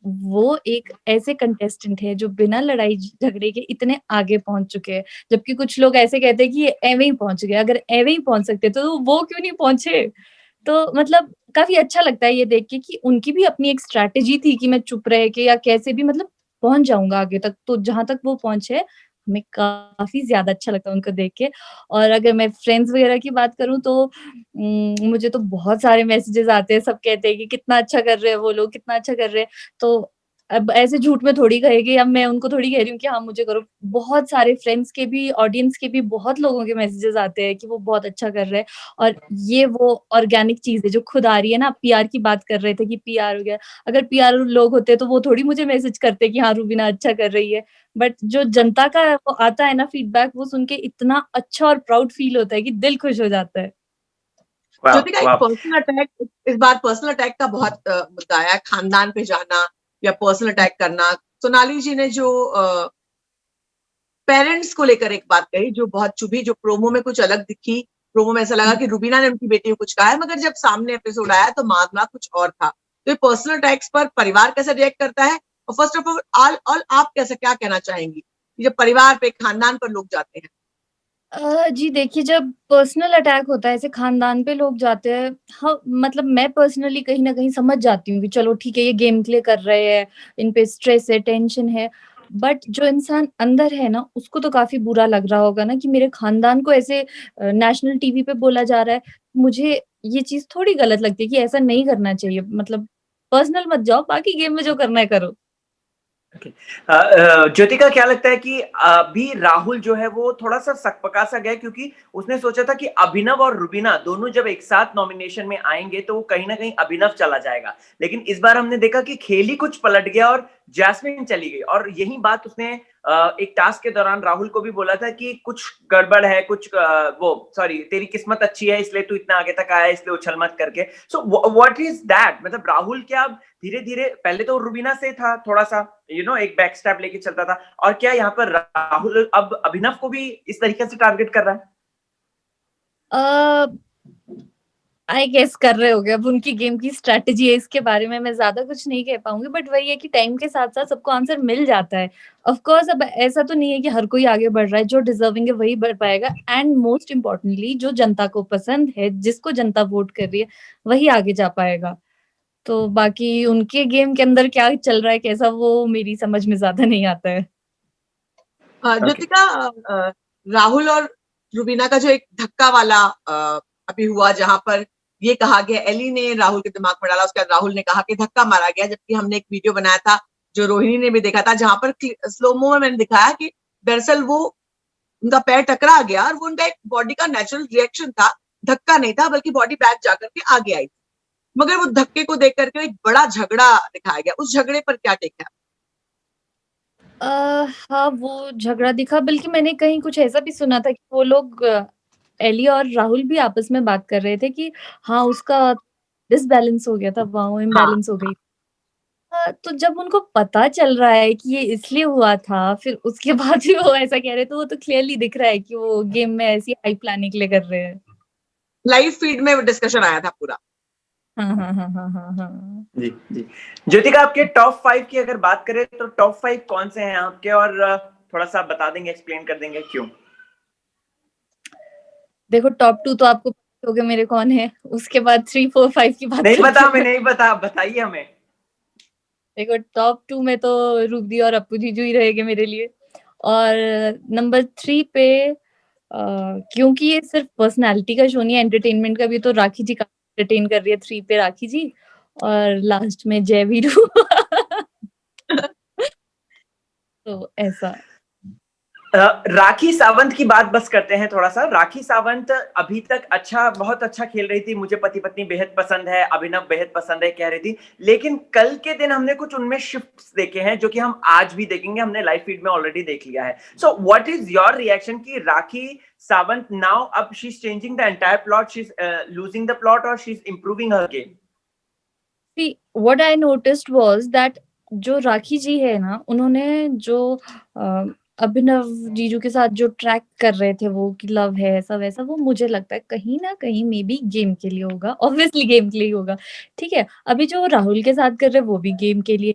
Speaker 1: वो एक ऐसे कंटेस्टेंट है जो बिना लड़ाई झगड़े के इतने आगे पहुंच चुके हैं, जबकि कुछ लोग ऐसे कहते हैं कि ये एवे ही पहुंच गए। अगर एवे ही पहुंच सकते तो वो क्यों नहीं पहुंचे? तो मतलब काफी अच्छा लगता है ये देख के कि उनकी भी अपनी एक स्ट्रैटेजी थी कि मैं चुप रह के या कैसे भी मतलब पहुंच जाऊंगा आगे तक। तो जहां तक वो पहुंचे, हमें काफी ज्यादा अच्छा लगता है उनको देख के। और अगर मैं फ्रेंड्स वगैरह की बात करूं तो मुझे तो बहुत सारे मैसेजेस आते हैं, सब कहते हैं कि कितना अच्छा कर रहे हैं वो लोग, कितना अच्छा कर रहे हैं। तो अब ऐसे झूठ में थोड़ी कहेगी, अब मैं उनको थोड़ी कह रही हूँ कि हाँ मुझे करो। बहुत सारे फ्रेंड्स के भी, ऑडियंस के भी बहुत लोगों के मैसेजेस आते हैं कि वो बहुत अच्छा कर रहे हैं। और ये वो ऑर्गेनिक चीज है जो खुद आ रही है ना। पीआर की बात कर रहे थे कि पीआर हो गया, अगर पीआर लोग होते तो वो थोड़ी मुझे मैसेज करते कि हाँ रूबीना अच्छा कर रही है। बट जो जनता का वो आता है ना फीडबैक, वो सुन के इतना अच्छा और प्राउड फील होता है कि दिल खुश हो जाता है।
Speaker 3: वाह
Speaker 2: ज्योतिका, एक
Speaker 3: वाह।
Speaker 2: पर्सनल अटैक, इस बार पर्सनल अटैक का बहुत मुद्दा आया, खानदान पे जाना या पर्सनल अटैक करना। सोनाली जी ने जो पेरेंट्स को लेकर एक बात कही जो बहुत चुभी, जो प्रोमो में कुछ अलग दिखी। प्रोमो में ऐसा लगा कि रुबीना ने उनकी बेटी को कुछ कहा है, मगर जब सामने एपिसोड आया तो मामला कुछ और था। तो ये पर्सनल अटैक्स पर परिवार कैसे रिएक्ट करता है, और फर्स्ट ऑफ ऑल आप कैसे क्या कहना चाहेंगी कि जब परिवार पे, खानदान पर लोग जाते हैं?
Speaker 1: जी देखिए, जब पर्सनल अटैक होता है ऐसे खानदान पे लोग जाते हैं, हाँ, मतलब मैं पर्सनली कहीं न कहीं समझ जाती हूँ कि चलो ठीक है, ये गेम के लिए कर रहे हैं, इन पे स्ट्रेस है, टेंशन है। बट जो इंसान अंदर है ना, उसको तो काफ़ी बुरा लग रहा होगा ना कि मेरे खानदान को ऐसे नेशनल टीवी पे बोला जा रहा है। मुझे ये चीज़ थोड़ी गलत लगती है कि ऐसा नहीं करना चाहिए। मतलब पर्सनल मत जाओ, बाकी गेम में जो करना है करो।
Speaker 3: ओके। ज्योतिका क्या लगता है कि अभी राहुल जो है वो थोड़ा-सा सकपका सा गया, क्योंकि उसने सोचा था कि अभिनव और रुबीना दोनों जब एक साथ नॉमिनेशन में आएँगे तो वो कहीं न कहीं अभिनव चला जाएगा। लेकिन इस बार हमने देखा कि खेल ही कुछ पलट गया और जैस्मिन चली गई, और यही बात उसने एक टास्क के दौरान राहुल को भी बोला था कि कुछ गड़बड़ है, कुछ वो सॉरी तेरी किस्मत अच्छी है इसलिए तू इतना आगे तक आया, इसलिए उछल मत करके। सो व्हाट इज़ दैट? मतलब राहुल क्या धीरे-धीरे, पहले तो रुबीना से था थोड़ा-सा एक बैक स्टेप लेके चलता था, और क्या यहाँ पर राहुल अब अभिनव को भी इस तरीके से टारगेट कर रहा है?
Speaker 1: अ, आई गेस कर रहे होगे, अब उनकी गेम की स्ट्रैटेजी है, इसके बारे में मैं ज़्यादा कुछ नहीं कह पाऊँगी, बट वही है कि टाइम के साथ-साथ सबको आंसर मिल जाता है। ऑफ कोर्स अब ऐसा तो नहीं है कि हर कोई आगे बढ़ रहा है, जो डिज़र्विंग है वही बढ़ पाएगा एंड मोस्ट इम्पोर्टेंटली जो जनता को पसंद है, जिसको जनता वोट कर रही है, वही आगे जा पाएगा। तो बाकी उनके गेम के अंदर क्या चल रहा है, कैसा, वो मेरी समझ में ज़्यादा नहीं आता है।
Speaker 3: ओके।
Speaker 2: ज्योतिका, राहुल और रुबीना का जो एक धक्का वाला अभी हुआ, जहां पर ये कहा गया, एली ने राहुल के दिमाग में डाला, उसके बाद राहुल ने कहा कि धक्का मारा गया, जबकि हमने एक वीडियो बनाया था जो रोहिणी ने भी देखा था, जहां पर स्लोमो में मैंने दिखाया कि दरअसल वो उनका पैर टकरा गया और वो उनका एक बॉडी का नेचुरल रिएक्शन था, धक्का नहीं था, बल्कि बॉडी बैक जाकर के आगे आई थी। मगर वो धक्के को देख करके एक बड़ा झगड़ा दिखाया गया, उस झगड़े पर क्या टेक है?
Speaker 1: अ, हाँ, वो झगड़ा दिखा, बल्कि मैंने कहीं कुछ ऐसा भी सुना था कि वो लोग एली और राहुल भी आपस में बात कर रहे थे कि हाँ, उसका डिसबैलेंस हो गया था, वो
Speaker 2: हाँ,
Speaker 1: इम्बैलेंस हो गई। तो जब उनको पता चल रहा है कि ये इसलिए हुआ था, फिर उसके बाद भी वो ऐसा कह रहे हैं, तो वो तो क्लियरली दिख रहा है कि वो गेम में ऐसी हाइप लाने के लिए कर रहे हैं।
Speaker 2: लाइव फीड में डिस्कशन आया था पूरा।
Speaker 1: हाँ, हाँ, हाँ, हाँ, हाँ, हाँ।
Speaker 3: जी, जी। ज्योतिका, आपके टॉप 5 की अगर बात करें तो टॉप 5 कौन से हैं आपके, और थोड़ा-सा बता देंगे, एक्सप्लेन कर देंगे क्यों?
Speaker 1: देखो टॉप 2 तो आपको पता ही होगा मेरे कौन है, उसके बाद 3, 4, 5 की बात
Speaker 3: नहीं
Speaker 1: करते
Speaker 3: पता,
Speaker 1: हैं।
Speaker 3: हमें नहीं पता, आप बताइए हमें।
Speaker 1: देखो टॉप 2 में तो रूबी और अप्पू जीजू ही रहेंगे मेरे लिए, और नंबर 3 पे क्योंकि ये सिर्फ पर्सनैलिटी का शो नहीं है, एंटरटेनमेंट का भी, तो राखी जी काफ़ी एंटरटेन कर रही है, 3 पे राखी जी, और लास्ट में जय वीरू। तो ऐसा।
Speaker 3: राखी सावंत की बात बस करते हैं थोड़ा-सा। राखी सावंत अभी तक बहुत अच्छा खेल रही थी। मुझे पति-पत्नी बेहद पसंद है, अभिनव बेहद पसंद है कह रही थी। लेकिन कल के दिन हमने कुछ उनमें शिफ्ट्स देखे हैं जो कि हम आज भी देखेंगे। हमने लाइव फीड में ऑलरेडी देख लिया है। So what is your reaction कि राखी सावंत नाउ अब she is changing the entire plot, she is losing the plot, और she is improving her game?
Speaker 1: See what I noticed was that जो राखी जी है ना, उन्होंने जो अ, अभिनव जीजू के साथ जो ट्रैक कर रहे थे वो कि लव है ऐसा-वैसा, वो मुझे लगता है कहीं न कहीं मेबी गेम के लिए होगा, ऑब्वियसली गेम के लिए ही होगा, ठीक है? अभी जो राहुल के साथ कर रहे हैं वो भी गेम के लिए,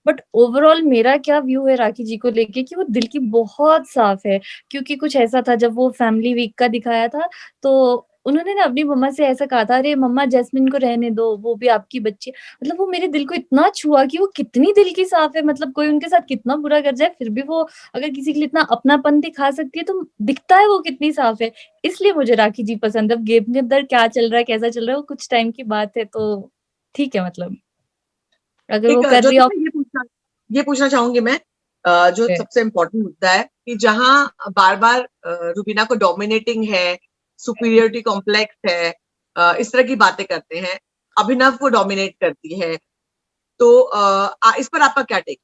Speaker 1: बट ओवरऑल मेरा क्या व्यू है राखी जी को लेके कि वो दिल की बहुत साफ है, क्योंकि कुछ ऐसा था जब वो फैमिली वीक का दिखाया था, तो उन्होंने ना अपनी मम्मा से ऐसा कहा था, "अरे मम्मा जैस्मिन को रहने दो, वो भी आपकी बच्ची है।" मतलब वो मेरे दिल को इतना छुआ कि वो कितनी दिल की साफ है, मतलब कोई उनके साथ कितना बुरा कर जाए, फिर भी वो अगर किसी के लिए इतना अपनापन दिखा सकती है, तो दिखता है वो कितनी साफ है। इसलिए मुझे राखी जी पसंद है। अब गेम के अंदर क्या चल रहा है, कैसा चल रहा है, वो कुछ टाइम की बात है, तो ठीक है मतलब। अगर वो
Speaker 2: एक
Speaker 1: कर रही है
Speaker 2: ज्योतिका, ये पूछना चाहूंगी मैं, जो सबसे इम्पोर्टेंट मुद्दा है कि जहां बार बार रुबीना को डोमिनेटिंग है, सुपीरियरिटी कॉम्प्लेक्स है, इस तरह की बातें करते हैं, अभिनव को डोमिनेट करती है, तो इस पर आपका क्या टेक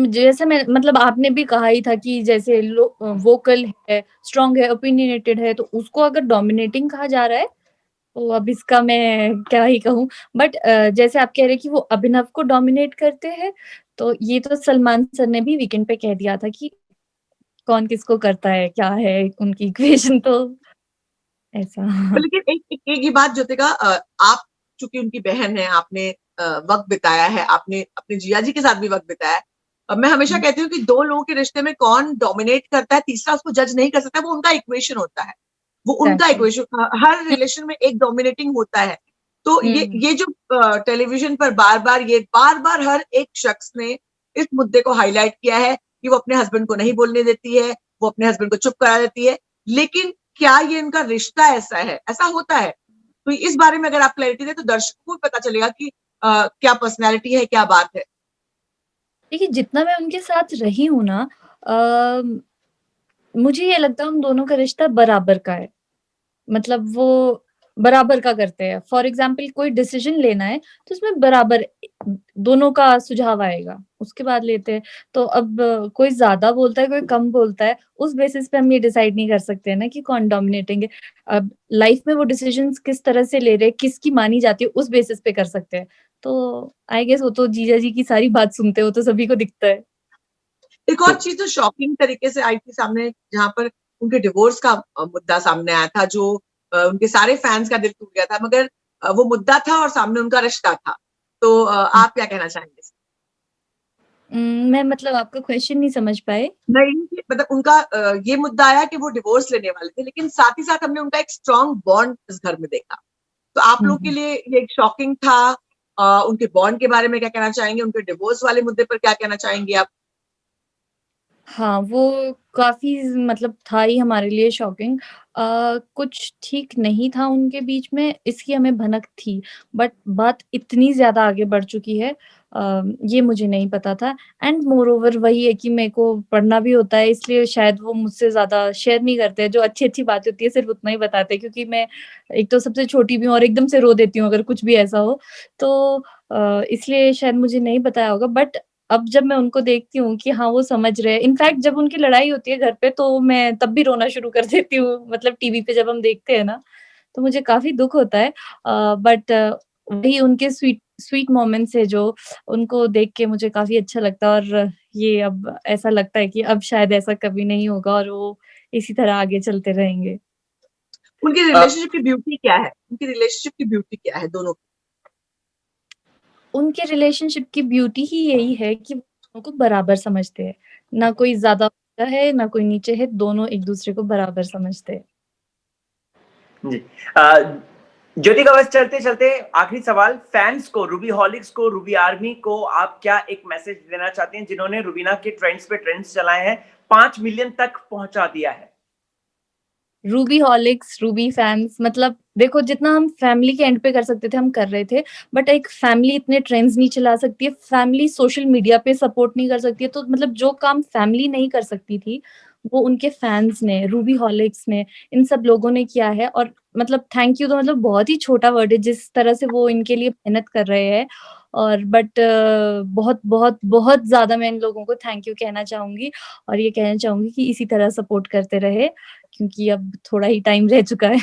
Speaker 1: जैसे मैं मतलब आपने भी कहा ही था कि जैसे वोकल है, स्ट्रांग है, ओपिनियनेटेड है, तो उसको अगर डोमिनेटिंग कहा जा रहा है, तो अब इसका मैं क्या ही कहूँ। बट जैसे आप कह रहे हैं कि वो अभिनव को डोमिनेट करते हैं, तो ये तो सलमान सर ने भी वीकेंड पे कह दिया था कि कौन किसको करता है, क्या है उनकी इक्वेशन, तो ऐसा।
Speaker 2: लेकिन एक ही बात ज्योतिका, आप चूंकि उनकी बहन है, आपने वक्त बिताया है, आपने अपने जिया जी के साथ भी वक्त बिताया है। मैं हमेशा कहती हूँ कि दो लोगों के रिश्ते में कौन डोमिनेट करता है, तीसरा उसको जज नहीं कर सकता, वो उनका इक्वेशन होता है, वो उनका
Speaker 1: एग्ज़ैक्टली।
Speaker 2: इक्वेशन, हर रिलेशन में एक डोमिनेटिंग होता है। तो ये जो टेलीविजन पर बार बार हर एक शख्स ने इस मुद्दे को हाईलाइट किया है कि वो अपने हस्बैंड को नहीं बोलने देती है, वो अपने हस्बैंड को चुप करा देती है, लेकिन क्या ये इनका रिश्ता ऐसा है? ऐसा होता है? तो इस बारे में अगर आप क्लैरिटी दें तो दर्शकों को पता चलेगा कि क्या पर्सनैलिटी है, क्या बात है।
Speaker 1: देखिए, जितना मैं उनके साथ रही हूँ ना, मुझे ये लगता है उन दोनों का रिश्ता बराबर का है। मतलब वो बराबर का करते हैं। फॉर एग्ज़ाम्पल कोई डिसीज़न लेना है, तो उसमें बराबर दोनों का सुझाव आएगा, उसके बाद लेते हैं। तो अब कोई ज़्यादा बोलता है, कोई कम बोलता है, उस बेसिस पे हम ये डिसाइड नहीं कर सकते हैं ना कि कौन डोमिनेटिंग है। अब लाइफ़ में वो डिसीज़न्स किस तरह से ले रहे हैं, किसकी मानी जाती है, उस बेसिस पे कर सकते हैं। तो आई गेस वो तो जीजा जी की सारी बात सुनते हो, तो सभी को दिखता है।
Speaker 2: एक और चीज तो शॉकिंग तरीके से आई थी सामने, जहां पर उनके डिवोर्स का मुद्दा सामने आया था, जो उनके सारे फैंस का दिल टूट गया था, मगर वो मुद्दा था और सामने उनका रिश्ता था। तो आप क्या कहना चाहेंगे?
Speaker 1: मैं मतलब आपका क्वेश्चन नहीं समझ पाए।
Speaker 2: नहीं, मतलब उनका ये मुद्दा आया कि वो डिवोर्स लेने वाले थे, लेकिन साथ ही साथ हमने उनका एक स्ट्रॉन्ग बॉन्ड इस घर में देखा। तो आप
Speaker 1: हुँ,
Speaker 2: लोग के
Speaker 1: हुँ।
Speaker 2: लिए ये एक शॉकिंग था। उनके बॉन्ड के बारे में क्या कहना चाहेंगे? उनके डिवोर्स वाले मुद्दे पर क्या कहना चाहेंगे आप?
Speaker 1: हाँ, वो काफ़ी मतलब था ही हमारे लिए शॉकिंग। कुछ ठीक नहीं था उनके बीच में, इसकी हमें भनक थी, बट बात इतनी ज़्यादा आगे बढ़ चुकी है, ये मुझे नहीं पता था। एंड मोरओवर वही है कि मेरे को पढ़ना भी होता है, इसलिए शायद वो मुझसे ज़्यादा शेयर नहीं करते। जो अच्छी-अच्छी बातें होती है, सिर्फ़ उतना ही बताते हैं, क्योंकि मैं एक तो सबसे छोटी भी हूँ और एकदम से रो देती हूँ अगर कुछ भी ऐसा हो। तो इसलिए शायद मुझे नहीं बताया होगा, बट अब जब मैं उनको देखती हूँ कि हाँ, वो समझ रहे हैं, इनफैक्ट जब उनकी लड़ाई होती है घर पे, तो मैं तब भी रोना शुरू कर देती हूँ, मतलब टीवी पे जब हम देखते हैं ना, तो मुझे काफ़ी दुःख होता है। बट वही उनके स्वीट स्वीट मोमेंट्स है जो उनको देख के मुझे काफ़ी अच्छा लगता है, और ये अब ऐसा लगता है कि अब शायद ऐसा कभी नहीं होगा और वो इसी तरह आगे चलते रहेंगे।
Speaker 2: उनकी रिलेशनशिप की ब्यूटी क्या है? उनकी रिलेशनशिप की ब्यूटी क्या है दोनों की?
Speaker 1: उनके रिलेशनशिप की ब्यूटी ही यही है कि वो दोनों को बराबर समझते हैं। ना कोई ज़्यादा ऊपर है, ना कोई नीचे है, दोनों एक-दूसरे को बराबर समझते हैं।
Speaker 3: जी। अ, ज्योतिका, बस चलते-चलते आखिरी सवाल, फैन्स को, रूबी हॉलिक्स को, रूबी आर्मी को आप क्या एक मैसेज देना चाहते हैं, जिन्होंने रूबीना के ट्रेंड्स पे ट्रेंड्स चलाए हैं, 5 मिलियन तक पहुँचा दिया है?
Speaker 1: रूबी हॉलिक्स, रूबी फैन्स, मतलब देखो जितना हम फैमिली के एंड पे कर सकते थे, हम कर रहे थे। बट एक फैमिली इतने ट्रेंड्स नहीं चला सकती है, फैमिली सोशल मीडिया पे सपोर्ट नहीं कर सकती है, तो मतलब जो काम फैमिली नहीं कर सकती थी, वो उनके फैन्स ने, रूबी हॉलिक्स ने, इन सब लोगों ने किया है। और मतलब थैंक यू तो मतलब बहुत ही छोटा वर्ड है, जिस तरह से वो इनके लिए मेहनत कर रहे हैं। और बट बहुत, बहुत, बहुत ज़्यादा मैं इन लोगों को थैंक यू कहना चाहूँगी, और ये कहना चाहूँगी कि इसी तरह सपोर्ट करते रहे, क्योंकि अब थोड़ा ही टाइम रह चुका है।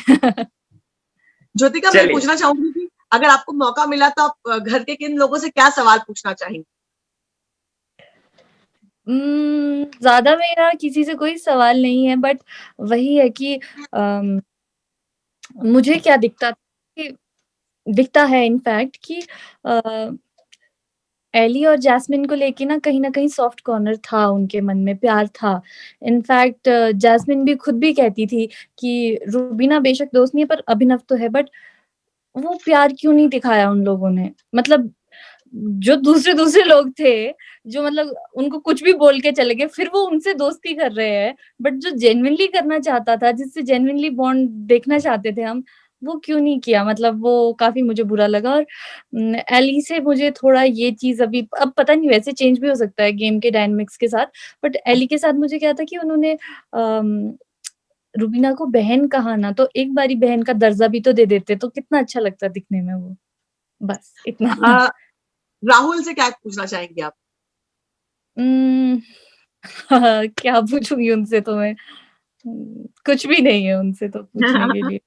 Speaker 2: ज्योतिका, मैं
Speaker 3: चलिए।
Speaker 2: पूछना चाहूंगी कि अगर आपको मौका मिला तो आप घर के किन लोगों से क्या सवाल पूछना चाहेंगे?
Speaker 1: ज़्यादा मेरा किसी से कोई सवाल नहीं है, बट वही है कि मुझे क्या दिखता है इनफैक्ट कि अ, एली और जैस्मिन को लेके ना कहीं न कहीं सॉफ्ट कॉर्नर था उनके मन में, प्यार था। इनफैक्ट जैस्मिन भी खुद भी कहती थी कि रूबीना बेशक दोस्त नहीं है, पर अभिनव तो है, बट वो प्यार क्यों नहीं दिखाया उन लोगों ने? मतलब जो दूसरे-दूसरे लोग थे, जो मतलब उनको कुछ भी बोल के चले गए, फिर वो उनसे दोस्ती कर रहे हैं, बट जो जेन्युइनली करना चाहता था, जिससे जेन्युइनली बॉन्ड देखना चाहते थे हम, वो क्यों नहीं किया? मतलब वो काफ़ी मुझे बुरा लगा। और एली से मुझे थोड़ा ये चीज़ अभी अब पता नहीं, वैसे चेंज भी हो सकता है गेम के डायनामिक्स के साथ, बट एली के साथ मुझे क्या था कि उन्होंने रुबीना को बहन कहा ना, तो एक बारी बहन का दर्जा भी तो दे देते, तो कितना अच्छा लगता दिखने में वो। बस इतना।
Speaker 2: अ, राहुल से क्या पूछना चाहेंगे आप?
Speaker 1: उम, क्या पूछूँगी उनसे तो मैं? कुछ भी नहीं है उनसे तो पूछने के लिए।